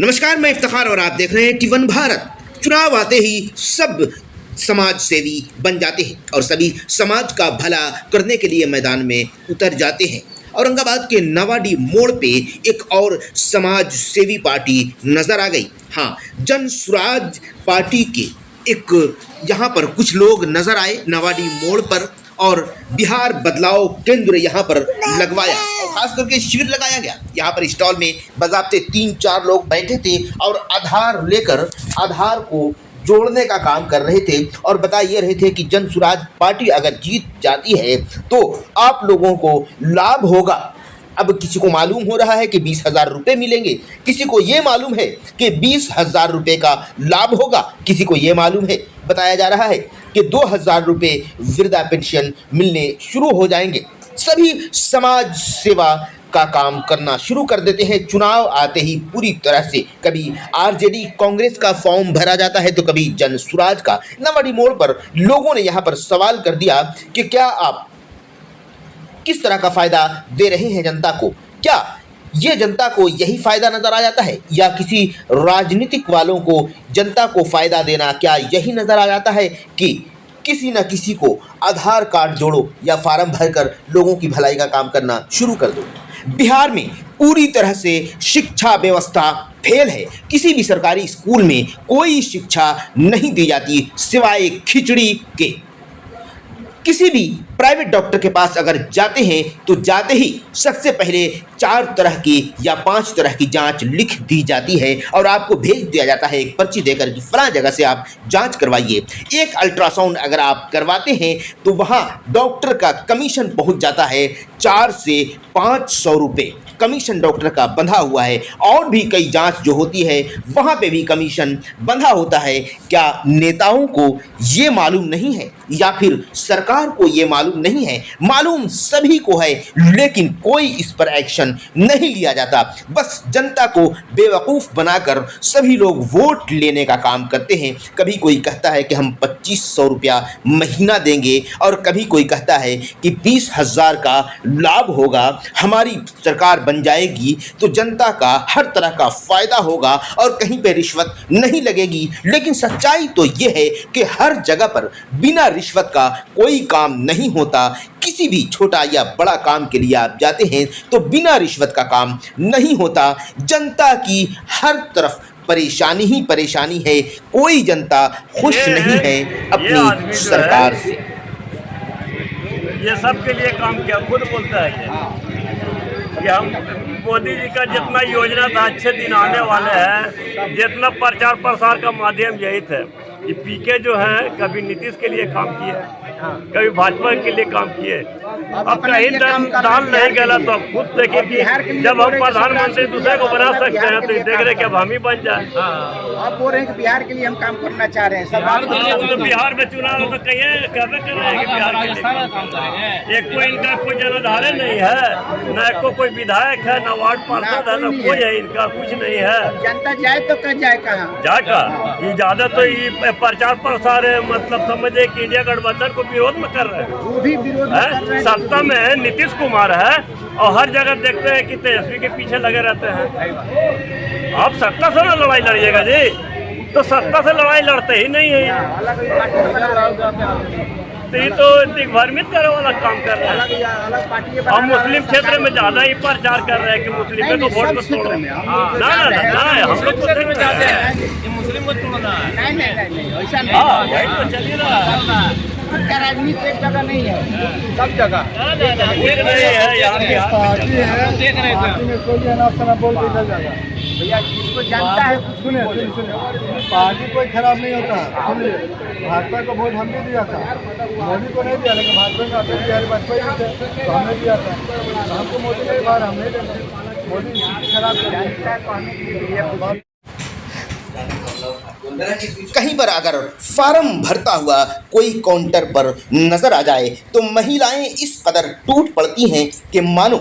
नमस्कार, मैं इफ्तिखार और आप देख रहे हैं टी1 भारत। चुनाव आते ही सब समाज सेवी बन जाते हैं और सभी समाज का भला करने के लिए मैदान में उतर जाते हैं। औरंगाबाद के नवाडी मोड़ पे एक और समाज सेवी पार्टी नजर आ गई। हाँ, जन सुराज पार्टी के एक यहाँ पर कुछ लोग नजर आए नवाडी मोड़ पर और बिहार बदलाव केंद्र यहाँ पर लगवाया और खास करके शिविर लगाया गया। यहाँ पर स्टॉल में बाज़ाब्ते 3-4 लोग बैठे थे और आधार लेकर आधार को जोड़ने का काम कर रहे थे और बता ये रहे थे कि जन सुराज पार्टी अगर जीत जाती है तो आप लोगों को लाभ होगा। अब किसी को मालूम हो रहा है कि 20,000 रुपये मिलेंगे, किसी को ये मालूम है कि 20,000 रुपये का लाभ होगा, किसी को ये मालूम है, बताया जा रहा है कि 2,000 रुपये वृद्धा पेंशन मिलने शुरू हो जाएंगे। सभी समाज सेवा का काम करना शुरू कर देते हैं। चुनाव आते ही पूरी तरह से कभी आरजेडी कांग्रेस का फॉर्म भरा जाता है तो कभी जन सुराज का। नवाडी मोड़ पर लोगों ने यहाँ पर सवाल कर दिया कि क्या आप किस तरह का फ़ायदा दे रहे हैं जनता को? क्या ये जनता को यही फ़ायदा नज़र आ जाता है या किसी राजनीतिक वालों को जनता को फ़ायदा देना क्या यही नज़र आ जाता है कि किसी न किसी को आधार कार्ड जोड़ो या फार्म भरकर लोगों की भलाई का काम करना शुरू कर दो? बिहार में पूरी तरह से शिक्षा व्यवस्था फेल है। किसी भी सरकारी स्कूल में कोई शिक्षा नहीं दी जाती सिवाय खिचड़ी के। किसी भी प्राइवेट डॉक्टर के पास अगर जाते हैं तो जाते ही सबसे पहले 4 तरह की या 5 तरह की जांच लिख दी जाती है और आपको भेज दिया जाता है एक पर्ची देकर कि फलां जगह से आप जांच करवाइए। एक अल्ट्रासाउंड अगर आप करवाते हैं तो वहां डॉक्टर का कमीशन पहुंच जाता है 400 से 500 रुपये। कमीशन डॉक्टर का बंधा हुआ है। और भी कई जांच जो होती है वहाँ पे भी कमीशन बंधा होता है। क्या नेताओं को ये मालूम नहीं है या फिर सरकार को ये मालूम नहीं है? मालूम सभी को है लेकिन कोई इस पर एक्शन नहीं लिया जाता। बस जनता को बेवकूफ़ बनाकर सभी लोग वोट लेने का काम करते हैं। कभी कोई कहता है कि हम 2500 रुपया महीना देंगे और कभी कोई कहता है कि 20,000 का लाभ होगा, हमारी सरकार बन जाएगी तो जनता का हर तरह का फ़ायदा होगा और कहीं पे रिश्वत नहीं लगेगी। लेकिन सच्चाई तो ये है कि हर जगह पर बिना रिश्वत का कोई काम नहीं होता। किसी भी छोटा या बड़ा काम के लिए आप जाते हैं तो बिना रिश्वत का काम नहीं होता। जनता की हर तरफ परेशानी ही परेशानी है। कोई जनता खुश नहीं है अपनी सरकार से। ये सब के लिए काम किया, खुद बोलता है कि हम मोदी जी का जितना योजना था अच्छे दिन आने वाले हैं, जितना प्रचार प्रसार का माध्यम यही थे। ये पीके जो है कभी नीतीश के लिए काम किए, कभी भाजपा के लिए काम किए। अब कहीं दाल नहीं गला तो अब खुद देखें कि जब हम प्रधानमंत्री दूसरे को बना सकते हैं तो देख रहे कि अब हम ही बन जाए। आप बोल रहे हैं कि बिहार के लिए हम काम करना चाह रहे हैं। तो बिहार में चुनाव तो कहिए कहते कर रहे हैं कि बिहार के लिए एक कोई इनका कोई जनाधारण नहीं है, न कोई विधायक है, न वार्ड पार्षद है, न कोई है, इनका कुछ नहीं है। जनता जाए तो कर जाए कहाँ? जाएगा ये ज्यादा तो ये प्रचार प्रसार है, मतलब समझे कि इंडिया गठबंधन को विरोध में कर रहे हैं। वो भी विरोध कर रहे हैं। सत्ता में नीतीश कुमार है और हर जगह देखते हैं कि तेजस्वी के पीछे लगे रहते हैं। आप सत्ता से ना लड़ाई लड़िएगा जी, तो सत्ता से लड़ाई लड़ते ही नहीं है। तो ये तो दिग्भ्रमित करने वाला काम कर रहे हैं। हम मुस्लिम क्षेत्र में ज़्यादा ही प्रचार कर रहे हैं कि मुस्लिम को वोट मत तोड़ो। ना हम लोग मुस्लिम में जाते हैं, मुस्लिम को तोड़ना है। नहीं ऐसा नहीं, तो चलिए ना। राजनीति एक जगह नहीं है, सब जगह देख रहे थे भैया। जिसको जानता है सुने पार्टी कोई खराब नहीं होता। सुनिए, भाजपा को वोट हमने दिया था, मोदी को नहीं दिया, लेकिन भाजपा में अटल बिहारी वाजपेयी भी थे तो हमने दिया था। तो हमको मोदी नहीं बार हम नहीं देते। मोदी खराब कहीं पर अगर फार्म भरता हुआ कोई काउंटर पर नजर आ जाए तो महिलाएं इस कदर टूट पड़ती हैं कि मानो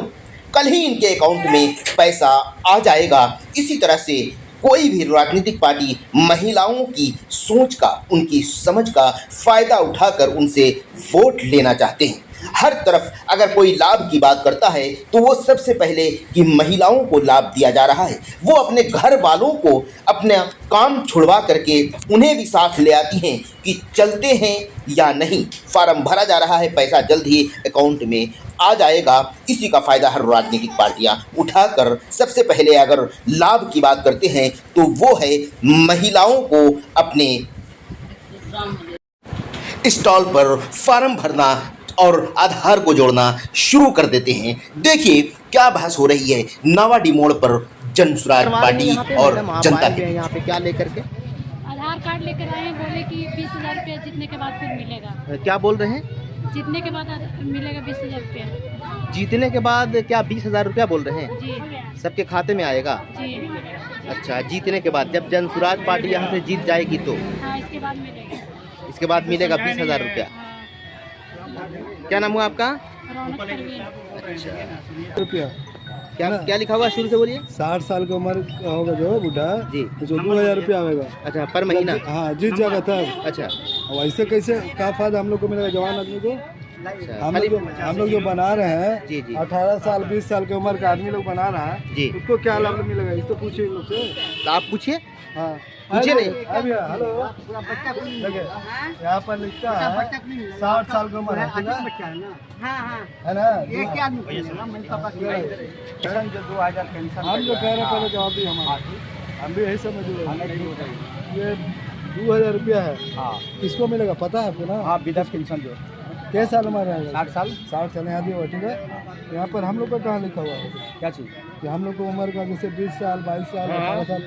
कल ही इनके अकाउंट में पैसा आ जाएगा। इसी तरह से कोई भी राजनीतिक पार्टी महिलाओं की सोच का, उनकी समझ का फ़ायदा उठाकर उनसे वोट लेना चाहते हैं। हर तरफ अगर कोई लाभ की बात करता है तो वो सबसे पहले कि महिलाओं को लाभ दिया जा रहा है। वो अपने घर वालों को अपना काम छुड़वा करके उन्हें भी साथ ले आती हैं कि चलते हैं या नहीं। फार्म भरा जा रहा है, पैसा जल्द ही अकाउंट में आ जाएगा। इसी का फ़ायदा हर राजनीतिक पार्टियां उठाकर सबसे पहले अगर लाभ की बात करते हैं तो वो है महिलाओं को अपने स्टॉल पर फार्म भरना और आधार को जोड़ना शुरू कर देते हैं। देखिए क्या बहस हो रही है नावाडी मोड़ पर जनसुराज पार्टी और जनता के। यहाँ पे क्या लेकर के आधार कार्ड लेकर आए हैं, बोले कि 20,000 रुपया जीतने के बाद फिर मिलेगा। क्या बोल रहे हैं? जीतने के बाद मिलेगा 20,000 रुपया। जीतने के बाद क्या 20,000 रुपया बोल रहे हैं? जी सबके खाते में आएगा? जी अच्छा, जीतने के बाद जब जनसुराज पार्टी यहाँ से जीत जाएगी तो हाँ, इसके बाद मिलेगा। इसके बाद मिलेगा 20,000 रुपया। हाँ, क्या नाम हुआ आपका? रौनक परवीन। अच्छा, रुपया क्या लिखा हुआ शुरू से बोलिए। 60 साल की उम्र का होगा जो बुढ़ा जी। तो 2,000 रुपया आएगा। अच्छा, पर महीना? हाँ, जीत जाएगा तब। अच्छा, वैसे कैसे क्या फायदा हम लोग को मिलेगा जवान आदमी को? अच्छा, हम लोग जो बना रहे हैं जी, जी। 18 साल 20 साल की उम्र का आदमी लोग बना रहा है जी। उसको क्या लाभ मिलेगा? इस तो पूछिए इन लोग से। तो आप पूछिए। हाँ, पूछिए नहीं। अभी हेलो देखिए यहाँ पर लिखता है 60 साल की उम्र है, ठीक है? है ना? ये क्या पेंशन जो 2,000 पेंशन हम जो कह रहे हैं पहले जवाब दी हमारा, हम भी यही समझ रहे हैं। ये 2,000 रुपया है, किसको मिलेगा पता है आपको ना? हाँ, विधवा पेंशन जो क्या साल हमारे रहेगा? 60 साल। 60 साल यहाँ दिया हुआ, ठीक है? यहाँ पर हम लोग का कहाँ लिखा हुआ है क्या चीज़? कि हम लोग को उम्र का जैसे 20 साल 22 साल 18 साल,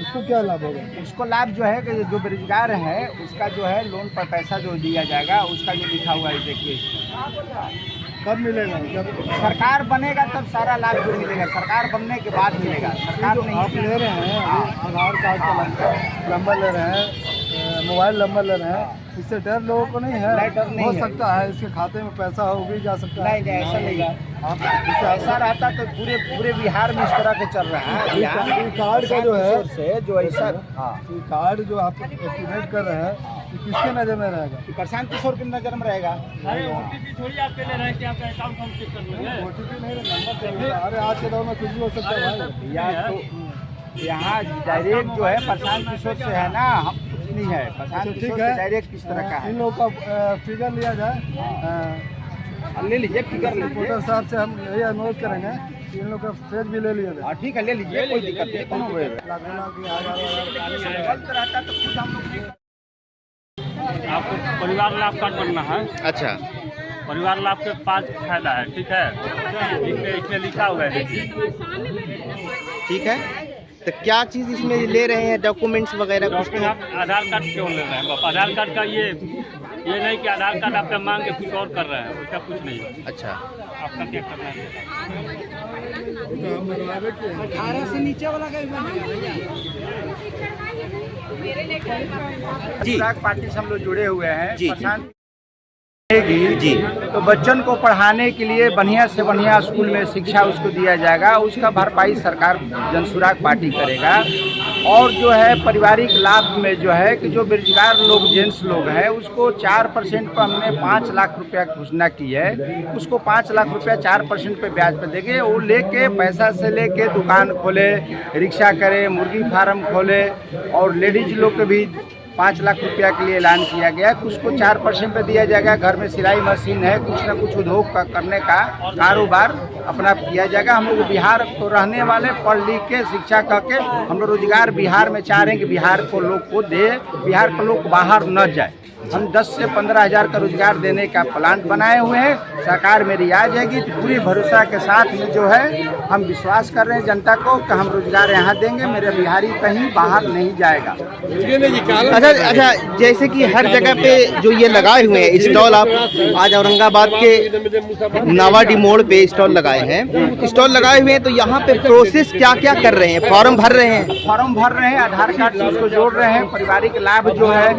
उसको क्या लाभ होगा? उसको लाभ जो है कि जो बेरोजगार है उसका जो है लोन पर पैसा जो दिया जाएगा उसका जो लिखा हुआ है देखिए इसमें। कब मिलेगा? जब सरकार बनेगा तब सारा लाभ जो मिलेगा, सरकार बनने के बाद मिलेगा। सरकार जो नहीं आप ले रहे हैं आधार कार्ड का नंबर ले रहे हैं, मोबाइल नंबर ले रहे हैं, इससे डर लोगों को नहीं है? नहीं, डर नहीं हो है। सकता है इसके खाते में पैसा हो भी जा सकता है। नहीं, ऐसा नहीं है। आप इससे ऐसा रहता तो पूरे बिहार में इस तरह के चल रहा है। ये कार्ड का जो है से जो ऐसा ये कार्ड जो आप एक्टिवेट कर रहे हैं ये किसके नज़र में रहेगा? प्रशांत किशोर की नजर में रहेगा। OTP नहीं नंबर। अरे आज के दौर में कुछ भी हो सकता है भाई। या तो यहाँ डायरेक्ट जो है प्रशांत किशोर से है ना, हम कुछ नहीं है। प्रशांत ठीक किशोर है। से डायरेक्ट किस तरह का है इन लोगों का फिगर लिया जाए। ले लीजिए, फिगर ले लीजिए। रिपोर्टर साहब से हम यही अनुरोध करेंगे कि इन लोग का फेज भी ले लिया जाए। हाँ, ठीक है, ले लीजिए, कोई दिक्कत नहीं। कोनो गलत रहता तो खुद हम लोग आपको परिवार लाभ कार्ड बनना है। अच्छा, परिवार लाभ के 5 फायदा है, ठीक है? इसमें लिखा हुआ है, देखिए। ठीक है। तो क्या चीज़ इसमें ले रहे हैं? डॉक्यूमेंट्स वगैरह कुछ? उसमें आप आधार कार्ड क्यों ले रहे हैं? आप आधार कार्ड का ये नहीं कि आधार कार्ड आपका मांग के कुछ और कर रहे हैं, उसका कुछ नहीं है। अच्छा, आपका क्या करना है? 18 से नीचे वाला का जी। पार्टी से हम लोग जुड़े हुए हैं। जी, प्रशांत जी। तो बच्चन को पढ़ाने के लिए बढ़िया से बढ़िया स्कूल में शिक्षा उसको दिया जाएगा, उसका भरपाई सरकार जनसुराग पार्टी करेगा। और जो है पारिवारिक लाभ में जो है कि जो बेरोजगार लोग जेंट्स लोग हैं उसको 4% पर हमने 5 लाख रुपया घोषणा की है। उसको 5 लाख रुपया 4% पे ब्याज पे देंगे। वो लेके पैसा से लेके दुकान खोले, रिक्शा करे, मुर्गी फार्म खोले। और लेडीज लोग के भी 5 लाख रुपया के लिए ऐलान किया गया है। उसको 4% पे दिया जाएगा। घर में सिलाई मशीन है, कुछ ना कुछ उद्योग का करने का कारोबार अपना किया जाएगा। हम लोग बिहार को रहने वाले पढ़ लिख के शिक्षा करके हम लोग रोजगार बिहार में चाह रहे हैं कि बिहार को लोग को दे, बिहार के लोग बाहर न जाए। हम 10 से 15 हज़ार का रोजगार देने का प्लान बनाए हुए हैं। सरकार मेरी आ जाएगी तो पूरी भरोसा के साथ में जो है हम विश्वास कर रहे हैं जनता को कि हम रोजगार यहाँ देंगे। मेरे बिहारी कहीं बाहर नहीं जाएगा। अच्छा, जैसे कि हर जगह पे जो ये लगाए हुए हैं स्टॉल, आप आज औरंगाबाद के नावाडी मोड़ पे स्टॉल लगाए हैं, स्टॉल लगाए हुए हैं, तो यहाँ पे प्रोसेस क्या क्या कर रहे हैं? फॉर्म भर रहे हैं? फॉर्म भर रहे हैं, आधार कार्ड से उसको जोड़ रहे हैं। पारिवारिक लाभ जो है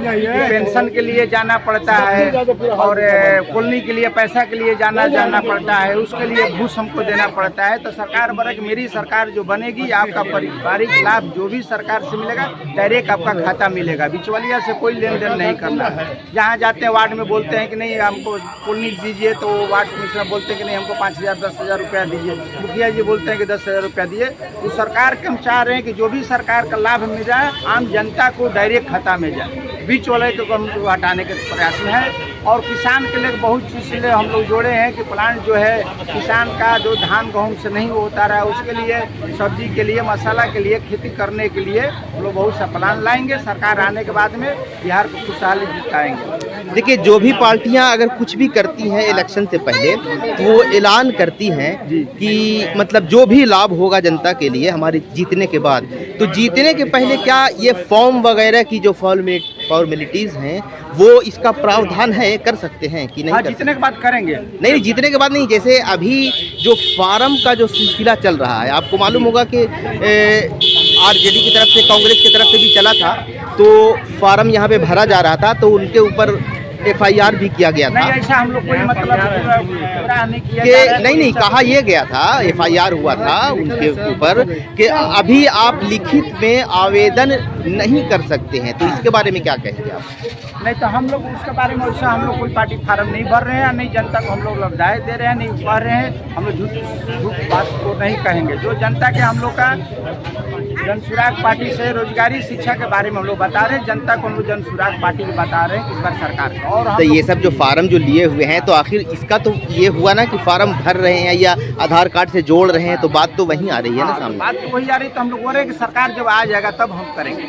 पेंशन के लिए जाना पड़ता है और कॉलोनी के लिए पैसा के लिए जाना पड़ता है, उसके लिए घूस हमको देना पड़ता है। तो सरकार बनेगी, मेरी सरकार जो बनेगी, आपका पारिवारिक लाभ जो भी सरकार से मिलेगा डायरेक्ट आपका खाता मिलेगा। बिचवा बलिया से कोई लेन देन नहीं करना है। जहाँ जाते हैं वार्ड में बोलते हैं कि नहीं हमको कॉलोनी दीजिए, तो वार्ड कमिश्नर बोलते हैं कि नहीं हमको 5,000 10,000 रुपया दीजिए, मुखिया जी बोलते हैं कि 10,000 रुपया दिए। तो सरकार के हम चाह रहे हैं कि जो भी सरकार का लाभ मिल जाए आम जनता को डायरेक्ट खाता में जाए, बीच वाले को हम हटाने के प्रयास में है। और किसान के लिए बहुत चीज़ हम लोग जोड़े हैं कि प्लांट जो है किसान का जो धान गेहूँ से नहीं होता रहा उसके लिए, सब्जी के लिए, मसाला के लिए, खेती करने के लिए हम लोग बहुत सा प्लान लाएंगे। सरकार आने के बाद में बिहार को खुशहाली जिताएंगे। देखिए, जो भी पार्टियां अगर कुछ भी करती हैं इलेक्शन से पहले तो वो ऐलान करती हैं कि मतलब जो भी लाभ होगा जनता के लिए हमारे जीतने के बाद, तो जीतने के पहले क्या ये फॉर्म वगैरह की जो फॉर्मेलिटीज़ हैं वो इसका प्रावधान है, कर सकते हैं कि नहीं? हाँ, जीतने के बाद करेंगे। नहीं, जीतने के बाद नहीं। जैसे अभी जो फार्म का जो सिलसिला चल रहा है, आपको मालूम होगा कि आरजेडी की तरफ से, कांग्रेस की तरफ से भी चला था, तो फार्म यहाँ पे भरा जा रहा था, तो उनके ऊपर FIR भी किया गया था। नहीं, ऐसा हम लोग कोई मतलब नहीं किया कि नहीं कहा यह गया था, FIR हुआ था उनके ऊपर कि अभी आप लिखित में आवेदन नहीं कर सकते हैं, तो इसके बारे में क्या कहेंगे आप? नहीं, तो हम लोग उसके बारे में वैसा हम लोग कोई पार्टी फार्म नहीं भर रहे हैं, नहीं जनता को हम लोग लब्धाएँ दे रहे हैं, नहीं कह रहे हैं। हम लोग झूठ बात को नहीं कहेंगे। जो जनता के हम लोग का जनसुराग पार्टी से रोजगारी शिक्षा के बारे में हम लोग बता रहे हैं, जनता को हम लोग जनसुराग पार्टी को बता रहे हैं इस बार सरकार को। और तो ये सब जो फार्म जो लिए हुए हैं, तो आखिर इसका तो ये हुआ ना कि फार्म भर रहे हैं या आधार कार्ड से जोड़ रहे हैं, तो बात तो वहीं आ रही है ना सामने। बात तो वही आ रही, तो हम लोग बोल रहे हैं कि सरकार जब आ जाएगा तब हम करेंगे,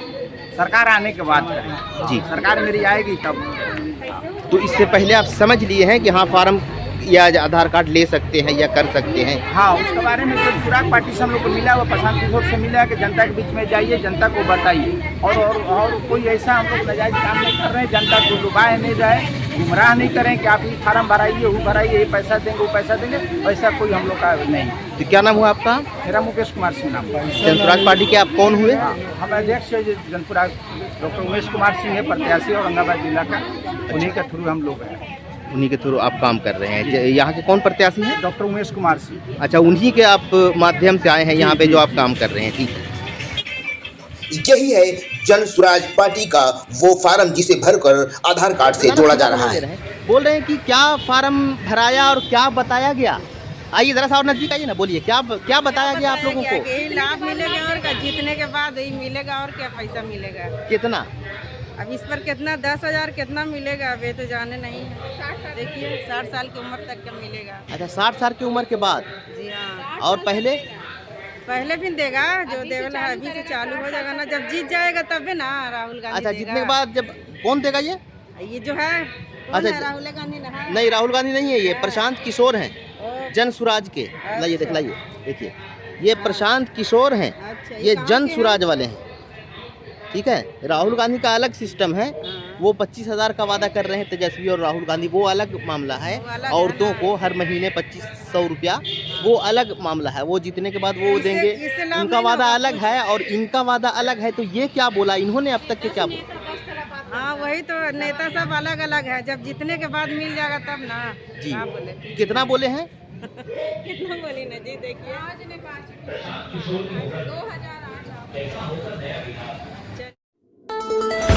सरकार आने के बाद करेंगे। जी, सरकार मेरी आएगी तब। तो इससे पहले आप समझ लिए हैं कि हाँ फार्म या आधार कार्ड ले सकते हैं या कर सकते हैं? हाँ, उसके बारे में जो सुराग पार्टी से हम लोग को मिला, वो प्रशांत किशोर से मिला कि जनता के बीच में जाइए, जनता को बताइए। और कोई ऐसा हम लोग नाजायज काम नहीं कर रहे हैं, जनता को डुबाए नहीं जाए, गुमराह नहीं करें कि आप ये फार्म भराइए, वो भराइए, ये पैसा देंगे, वो पैसा देंगे, वैसा कोई हम लोग का नहीं। तो क्या नाम हुआ आपका? मेरा मुकेश कुमार सिंह नाम है। जनसुराग पार्टी के आप कौन हुए? हम अध्यक्ष जनसुराग डॉक्टर उमेश कुमार सिंह है, प्रत्याशी औरंगाबाद जिला का, उन्हीं के थ्रू हम लोग हैं। उन्हीं के थ्रू आप काम कर रहे हैं। यहाँ के कौन प्रत्याशी हैं? डॉक्टर उमेश कुमार सिंह। अच्छा, उन्हीं के आप माध्यम से आए हैं यहाँ पे जो आप काम कर रहे हैं। ठीक है, यही है जन स्वराज पार्टी का वो फार्म जिसे भरकर आधार कार्ड से जोड़ा जा रहा है। बोल रहे हैं कि क्या फार्म भराया और क्या बताया गया? आइए जरा सा और नजदीक आइए ना, बोलिए क्या बताया गया आप लोगों को? यही लाभ मिलेगा और क्या, जीतने के बाद यही मिलेगा और क्या पैसा मिलेगा। कितना? अब इस पर कितना 10,000 कितना मिलेगा अब ये तो जाने नहीं है। देखिए 60 साल की उम्र तक का मिलेगा। अच्छा, 60 साल की उम्र के बाद? जी हाँ। और पहले भी देगा, जो देगा अभी से चालू हो जाएगा ना, जब जीत जाएगा तब ना राहुल गांधी। अच्छा, जीतने के बाद जब कौन देगा ये जो है? अच्छा, राहुल गांधी नहीं, राहुल गांधी नहीं है, ये प्रशांत किशोर हैं, जन स्वराज के। लाइए दिखलाइए, देखिए ये प्रशांत किशोर हैं, ये जन स्वराज वाले हैं। ठीक है, राहुल गांधी का अलग सिस्टम है, वो 25,000 का वादा कर रहे हैं तेजस्वी और राहुल गांधी, वो अलग मामला है। औरतों को हर महीने 2,500 रुपया, वो अलग मामला है, वो जीतने के बाद वो देंगे, उनका वादा अलग है और इनका वादा अलग है। तो ये क्या बोला इन्होंने अब तक के, क्या बोला? हाँ, वही तो नेता सब अलग अलग है, जब जीतने के बाद मिल जाएगा तब ना। जी, बोले कितना बोले हैं? कितना बोली ना जी, देखिए 2008